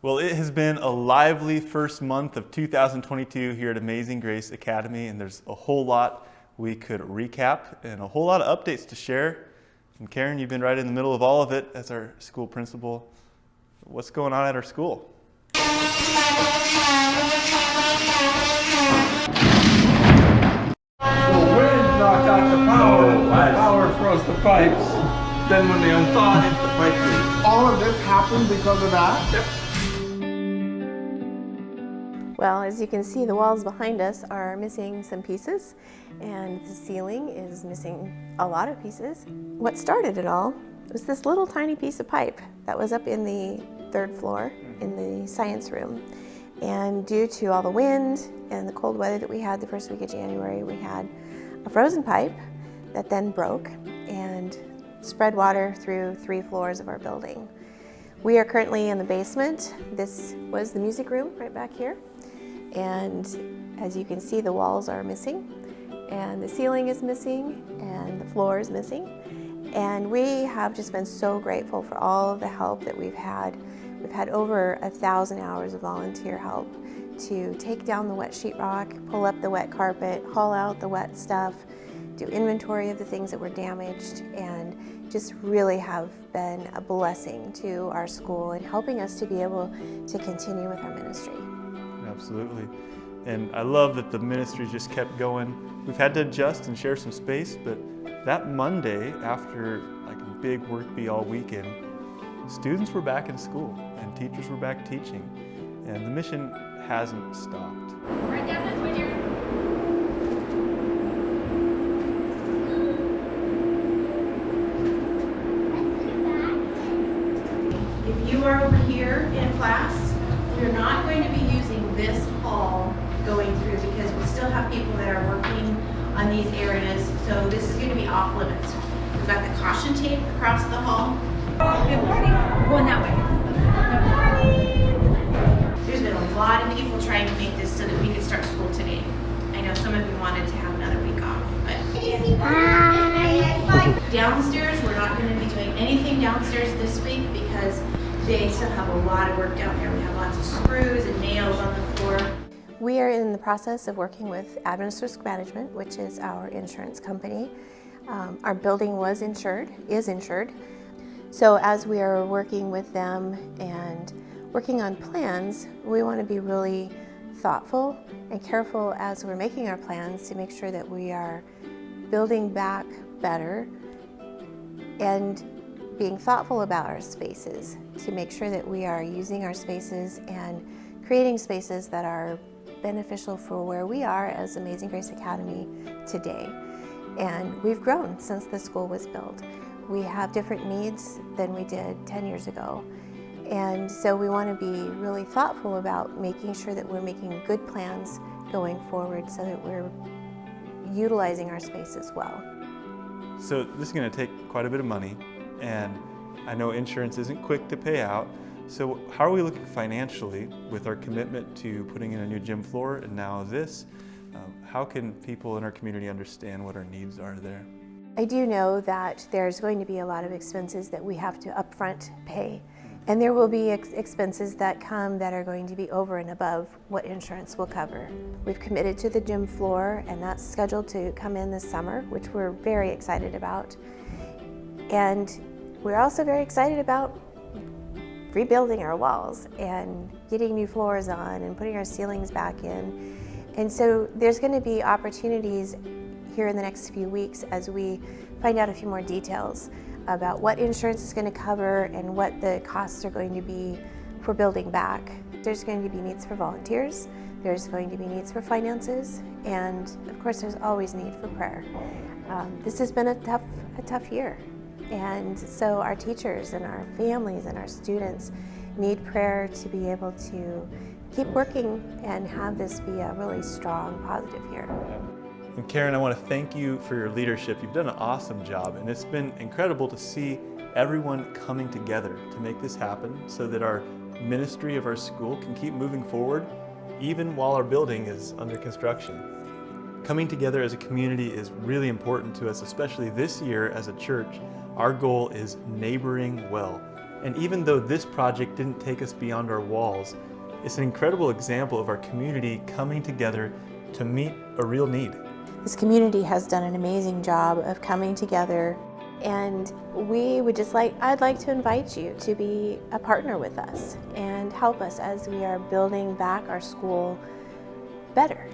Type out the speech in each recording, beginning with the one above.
Well, it has been a lively first month of 2022 here at Amazing Grace Academy, and there's a whole lot we could recap and a whole lot of updates to share. And Karen, you've been right in the middle of all of it as our school principal. What's going on at our school? The wind knocked out the power. The power froze the pipes. Then when they unthawed it, the pipe leaked. All of this happened because of that? Yep. Well, as you can see, the walls behind us are missing some pieces, and the ceiling is missing a lot of pieces. What started it all was this little tiny piece of pipe that was up in the third floor in the science room. And due to all the wind and the cold weather that we had the first week of January, we had a frozen pipe that then broke and spread water through 3 floors of our building. We are currently in the basement. This was the music room right back here. And as you can see, the walls are missing, and the ceiling is missing, and the floor is missing. And we have just been so grateful for all of the help that we've had. We've had over 1,000 hours of volunteer help to take down the wet sheetrock, pull up the wet carpet, haul out the wet stuff, do inventory of the things that were damaged, and just really have been a blessing to our school and helping us to be able to continue with our ministry. Absolutely. And I love that the ministry just kept going. We've had to adjust and share some space, but that Monday, after like a big work bee all weekend, students were back in school and teachers were back teaching, and the mission hasn't stopped. Right down this way, dear. If you are over here in class, we're not going to be using this hall going through because we still have people that are working on these areas, so this is going to be off limits. We've got the caution tape across the hall. Good morning. Going that way. There's been a lot of people trying to make this so that we could start school today. I know some of you wanted to have another week off, but downstairs, we're not going to be doing anything downstairs this week because they still have a lot of work down there. We have lots of screws and nails on the floor. We are in the process of working with Adventist Risk Management, which is our insurance company. Our building is insured. So as we are working with them and working on plans, we want to be really thoughtful and careful as we're making our plans to make sure that we are building back better and being thoughtful about our spaces to make sure that we are using our spaces and creating spaces that are beneficial for where we are as Amazing Grace Academy today. And we've grown since the school was built. We have different needs than we did 10 years ago. And so we want to be really thoughtful about making sure that we're making good plans going forward so that we're utilizing our spaces well. So this is going to take quite a bit of money, and I know insurance isn't quick to pay out. So how are we looking financially with our commitment to putting in a new gym floor and now this? How can people in our community understand what our needs are there? I do know that there's going to be a lot of expenses that we have to upfront pay. And there will be expenses that come that are going to be over and above what insurance will cover. We've committed to the gym floor, and that's scheduled to come in this summer, which we're very excited about. And we're also very excited about rebuilding our walls and getting new floors on and putting our ceilings back in. And so there's going to be opportunities here in the next few weeks as we find out a few more details about what insurance is going to cover and what the costs are going to be for building back. There's going to be needs for volunteers, there's going to be needs for finances, and of course there's always need for prayer. This has been a tough year, and so our teachers and our families and our students need prayer to be able to keep working and have this be a really strong, positive year. And Karen, I want to thank you for your leadership. You've done an awesome job, and it's been incredible to see everyone coming together to make this happen so that our ministry of our school can keep moving forward even while our building is under construction. Coming together as a community is really important to us, especially this year as a church. Our goal is neighboring well. And even though this project didn't take us beyond our walls, it's an incredible example of our community coming together to meet a real need. This community has done an amazing job of coming together, and I'd like to invite you to be a partner with us and help us as we are building back our school better.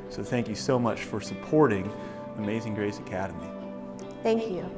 So thank you so much for supporting Amazing Grace Academy. Thank you.